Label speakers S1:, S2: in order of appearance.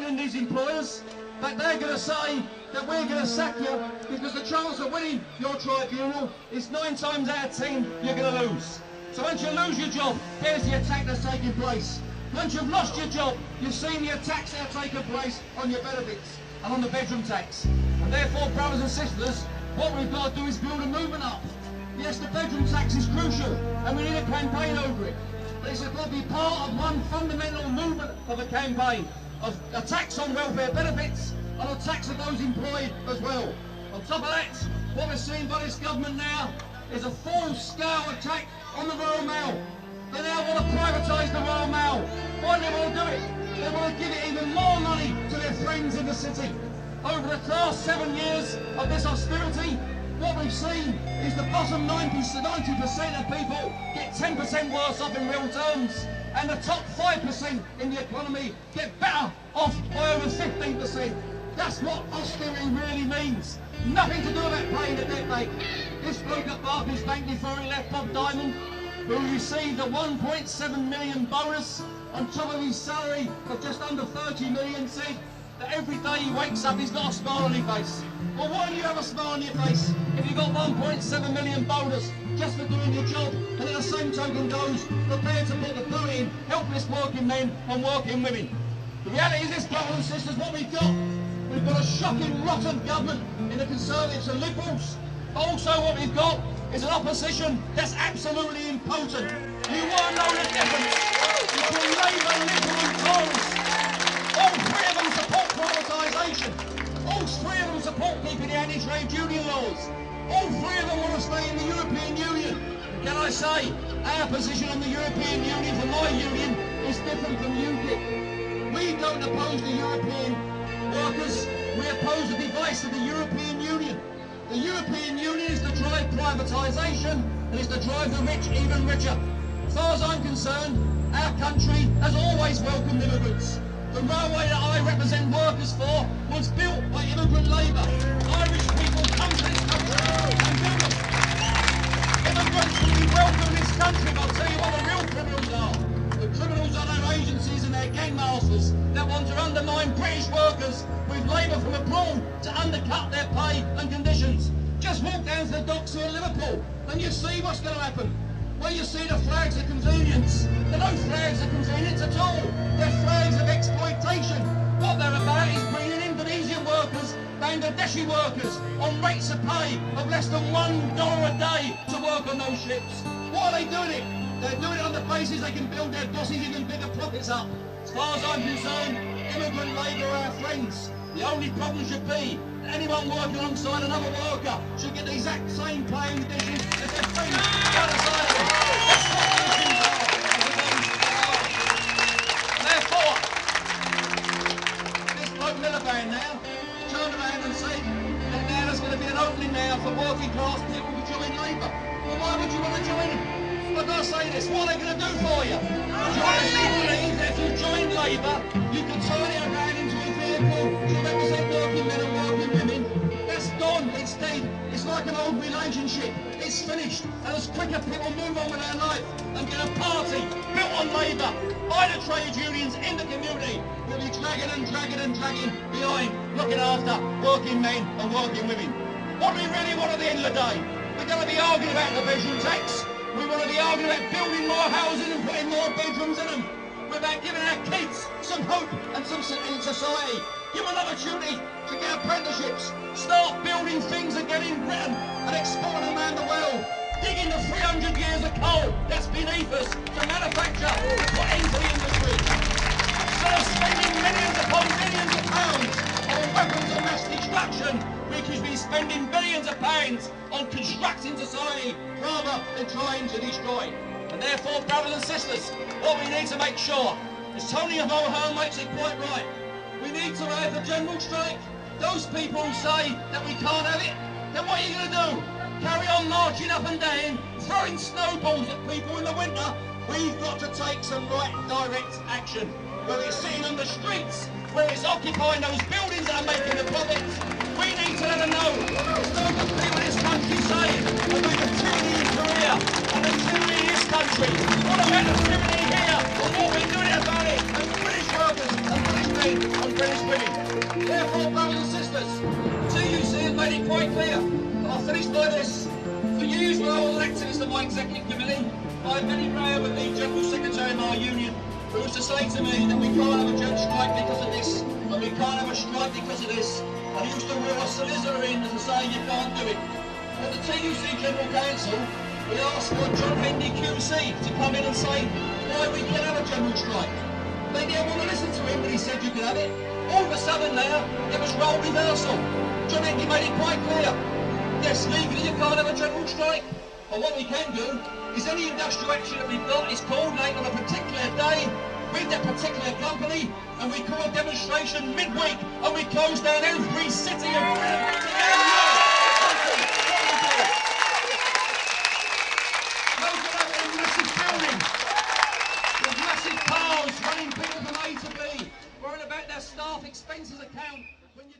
S1: threatening these employers that they're going to say that we're going to sack you because the chance of winning your tribunal is 9 times out of 10 you're going to lose. So once you lose your job, here's the attack that's taking place. Once you've lost your job, you've seen the attacks that are taking place on your benefits and on the bedroom tax. And therefore, brothers and sisters, what we've got to do is build a movement up. Yes, the bedroom tax is crucial and we need a campaign over it. But it's got to be part of one fundamental movement of a campaign of a tax on welfare benefits and a tax of those employed as well. On top of that, what we're seeing by this government now is a full-scale attack on the Royal Mail. They now want to privatise the Royal Mail. Why do they want to do it? They want to give it even more money to their friends in the city. Over the last 7 years of this austerity, what we've seen is the bottom 90% of people get 10% worse off in real terms, and the top 5% in the economy get better off by over 15%. That's what austerity really means. Nothing to do about paying the debt back. This bloke at Barclays Bank before he left, Bob Diamond, who received a 1.7 million bonus on top of his salary of just under 30 million, said that every day he wakes up he's got a smile on his face. Well, why do you have a smile on your face if you got 1.7 million bonus just for doing your job, and at the same token goes prepared to put the boot in helpless working men and working women? The reality is this, brothers and sisters, what we've got a shocking, rotten government in the Conservatives and Liberals, but also what we've got is an opposition that's absolutely impotent. You won't know the difference between Labour, Liberal and Tories. All three of them support privatisation. All three of them support keeping the anti-trade union laws. All three of them want to stay in the European Union. Can I say, our position on the European Union, for my union, is different from UKIP. We don't oppose the European workers, we oppose the device of the European Union. The European Union is to drive privatisation and is to drive the rich even richer. As far as I'm concerned, our country has always welcomed immigrants. The railway that I represent workers for was built by immigrant labour. Irish people come to this country and build them. Immigrants will be welcome in this country, but I'll tell you what the real criminals are. The criminals are their agencies and their gang masters that want to undermine British workers with labour from abroad to undercut their pay and conditions. Just walk down to the docks here in Liverpool and you see what's going to happen. Well, you see the flags of convenience. They're no flags of convenience at all. They're flags of exploitation. What they're about is bringing Indonesian workers, Bangladeshi workers on rates of pay of less than $1 a day to work on those ships. Why are they doing it? They're doing it on the basis they can build their bosses even bigger profits up. As far as I'm concerned, immigrant labour are our friends. The only problem should be that anyone working alongside another worker should get the exact same pay and conditions as their friends the other side of it. That's what the issues are. Therefore, this bloke Miliband now turned around and said that now there's going to be an opening now for working class people to join Labour. Well, why would you want to join them? I've got to say this, what are they going to do for you? Do you honestly believe that if you join Labour, you can turn it around into a vehicle to represent working men and working women? That's gone, it's dead. It's like an old relationship. It's finished. And as quicker people move on with their life and get a party built on Labour by the trade unions in the community, we'll be dragging and dragging and dragging behind, looking after working men and working women. What do we really want at the end of the day? We're going to be arguing about the bedroom tax. We want to be arguing about building more houses and putting more bedrooms in them. We're about giving our kids some hope and some in society. Give them an opportunity to get apprenticeships. Start building things again in Britain and exporting them around the world. Digging the 300 years of coal that's beneath us to manufacture and put into the industry. Instead of spending millions upon millions of pounds on weapons of mass destruction, we could be spending billions of pounds on constructing society rather than trying to destroy. And therefore, brothers and sisters, what we need to make sure is Tony O'Hara makes it quite right. We need to have a general strike. Those people who say that we can't have it, then what are you going to do? Carry on marching up and down, throwing snowballs at people in the winter? We've got to take some right direct action. Whether it's sitting on the streets, whether it's occupying those buildings that are making the profits, we need to let them know. It's not what people in this country say about the tyranny in Korea and the tyranny in this country. What about the tyranny here and what we're doing about it? And British workers and British men and British is winning. Therefore, brothers and sisters, TUC has made it quite clear, and I'll finish by this. For years when I was elected as the my executive committee, I had many row with the General Secretary of my union, who used to say to me that we can't have a general strike because of this, and we can't have a strike because of this, and he used to rule a solicitor in to say you can't do it. At the TUC General Council, we asked for John Hendy QC to come in and say why we can have a general strike. They didn't want to listen to him, but he said you could have it. All of a sudden now, it was role reversal. John Hendy made it quite clear. Yes, legally you can't have a general strike, but what we can do is any industrial action that we've got is coordinated on a particular day with that particular company, and we call a demonstration midweek, and we close down every city of massive buildings with massive cars running people from A to B, worrying about their staff expenses account when you